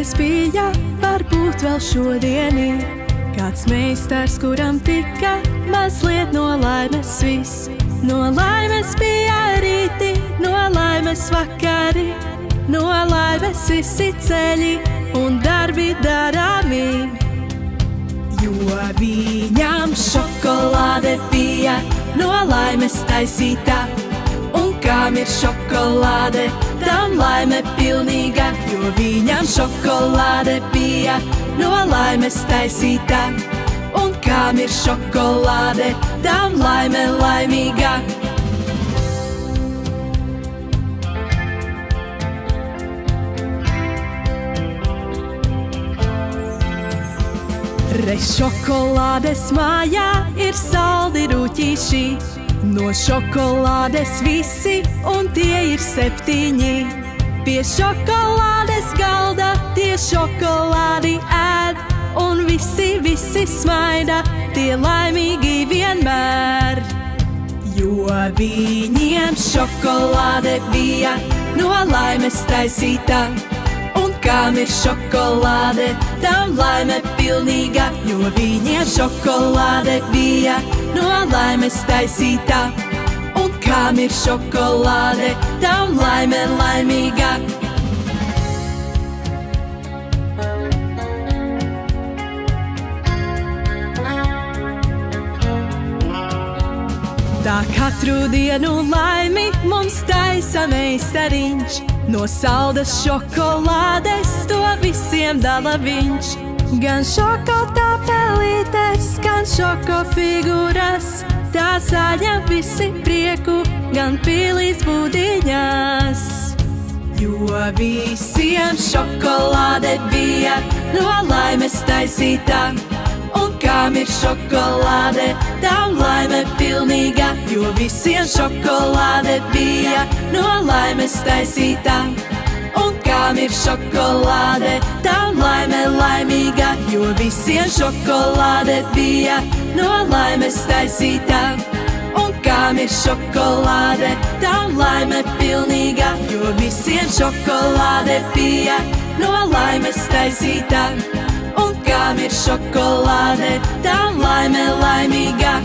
laimīgais bija, varbūt vēl šodienī. Kāds meistars, kuram tika mazliet no laimes viss. No laimes bija rīti, no laimes vakari, no laimes visi ceļi un darbi darāmi. Jo viņam šokolāde bija no laimes taisīta. Un kam ir šokolāde, tam laime pilnīga. Jo viņam šokolāde bija no laimes taisīta. Un kam ir šokolāde, tam laime laimīga. Reiz šokolādes mājā ir saldi rūķīši. No šokolādes visi, un tie ir 7. Pie šokolādes galda tie šokolādi ēd. Un visi smaida, tie laimīgi vienmēr. Jo viņiem šokolāde bija no laimes taisīta. Un kam ir šokolāde, tam laime pilnīga. Jo viņiem šokolāde bija no laimes taisīta. Un kam ir šokolāde, tam laime laimīga. Tā katru dienu laimi mums taisa meistariņš. No saldas šokolādes to visiem dala viņš. Gan šokotāpelītes, gan šokofigūras. Tā saņem visi prieku, gan pilīs būdiņās. Jo visiem šokolāde bija no laimes taisīta. Un kam ir šokolāde, tam laime pilnīga. Jo visiem šokolāde bija no laimes taisīta. Un kam ir šokolāde, tam laime laimīga. Jo visiem šokolāde bija no laimes taisīta. Un kam ir šokolāde, tam laime pilnīga. Jo visiem šokolāde bija no laimes taisīta. Un kam ir šokolāde, tam laime laimīga.